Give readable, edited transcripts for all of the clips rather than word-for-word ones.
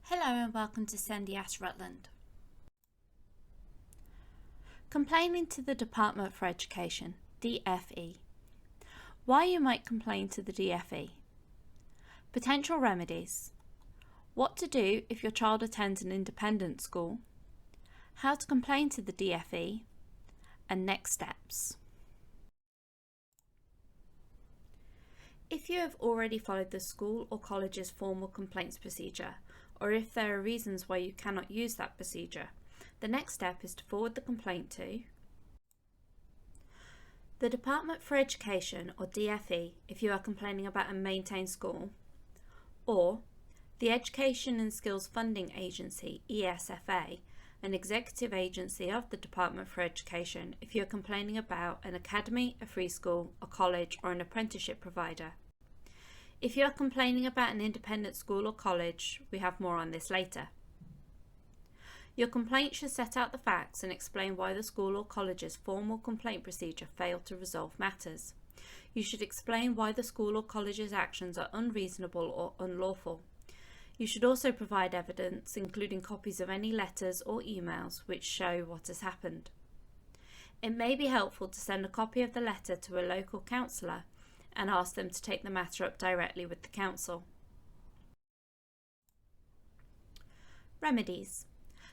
Hello and welcome to SENDIASS Rutland. Complaining to the Department for Education, DfE. Why you might complain to the DfE. Potential remedies. What to do if your child attends an independent school. How to complain to the DfE. And next steps. If you have already followed the school or college's formal complaints procedure, or if there are reasons why you cannot use that procedure, the next step is to forward the complaint to the Department for Education or DfE if you are complaining about a maintained school, or the Education and Skills Funding Agency ESFA, an executive agency of the Department for Education if you are complaining about an academy, a free school, a college or an apprenticeship provider. If you are complaining about an independent school or college, we have more on this later. Your complaint should set out the facts and explain why the school or college's formal complaint procedure failed to resolve matters. You should explain why the school or college's actions are unreasonable or unlawful. You should also provide evidence, including copies of any letters or emails which show what has happened. It may be helpful to send a copy of the letter to a local counsellor and ask them to take the matter up directly with the council. Remedies.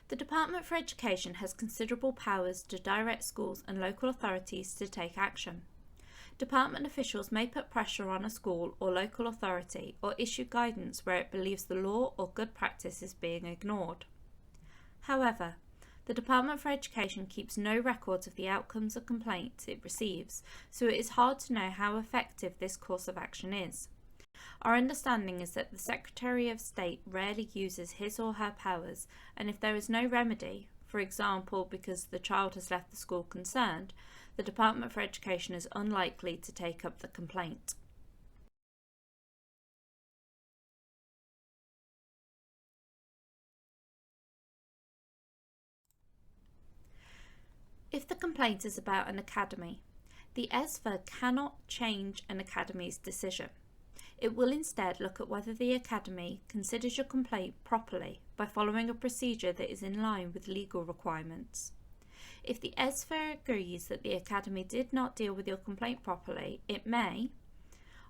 The Department for Education has considerable powers to direct schools and local authorities to take action. Department officials may put pressure on a school or local authority or issue guidance where it believes the law or good practice is being ignored. However, the Department for Education keeps no records of the outcomes of complaints it receives, so it is hard to know how effective this course of action is. Our understanding is that the Secretary of State rarely uses his or her powers, and if there is no remedy, for example because the child has left the school concerned, the Department for Education is unlikely to take up the complaint. If the complaint is about an academy, the SENDIASS cannot change an academy's decision. It will instead look at whether the academy considers your complaint properly by following a procedure that is in line with legal requirements. If the SENDIASS agrees that the academy did not deal with your complaint properly, it may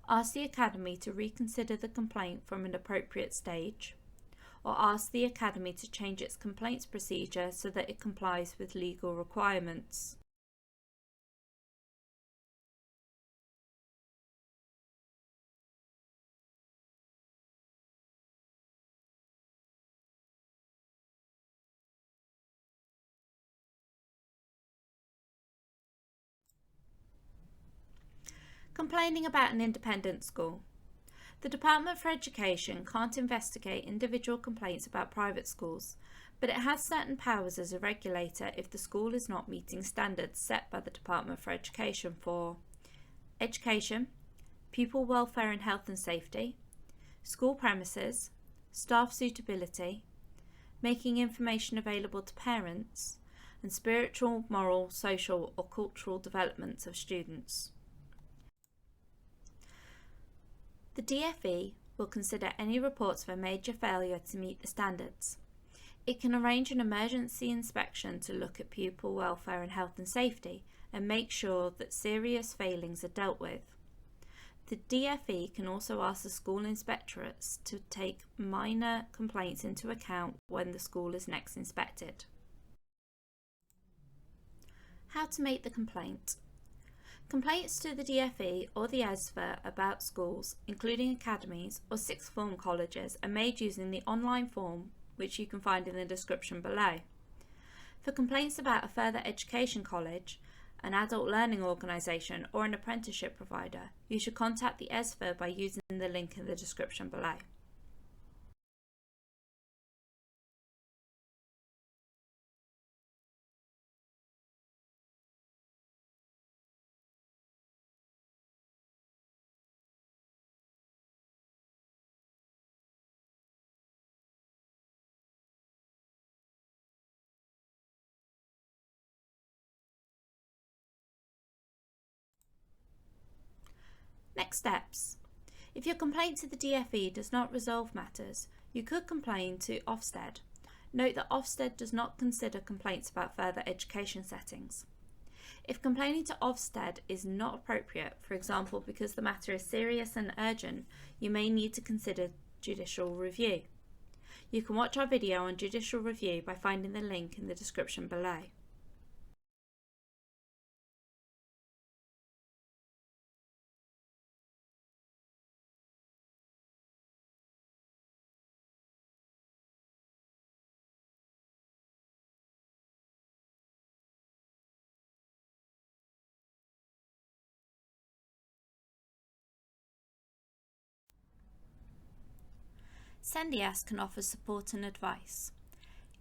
ask the academy to reconsider the complaint from an appropriate stage, or ask the academy to change its complaints procedure so that it complies with legal requirements. Complaining about an independent school. The Department for Education can't investigate individual complaints about private schools, but it has certain powers as a regulator if the school is not meeting standards set by the Department for Education for education, pupil welfare and health and safety, school premises, staff suitability, making information available to parents, and spiritual, moral, social or cultural developments of students. The DfE will consider any reports of a major failure to meet the standards. It can arrange an emergency inspection to look at pupil welfare and health and safety and make sure that serious failings are dealt with. The DfE can also ask the school inspectorates to take minor complaints into account when the school is next inspected. How to make the complaint. Complaints to the DfE or the SENDIASS about schools, including academies or sixth form colleges, are made using the online form which you can find in the description below. For complaints about a further education college, an adult learning organisation or an apprenticeship provider, you should contact the SENDIASS by using the link in the description below. Next steps. If your complaint to the DfE does not resolve matters, You could complain to Ofsted. Note that Ofsted does not consider complaints about further education settings. If complaining to Ofsted is not appropriate, for example because the matter is serious and urgent, you may need to consider judicial review. You can watch our video on judicial review by finding the link in the description below. SENDIASS can offer support and advice.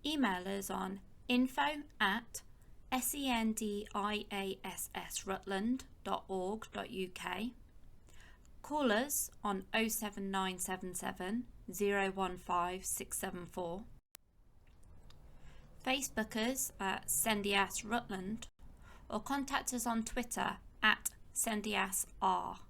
Email us on info@sendiassrutland.org.uk. Call us on 07977 015 674. Facebook us at SENDIASS Rutland or contact us on Twitter at SENDIASSR.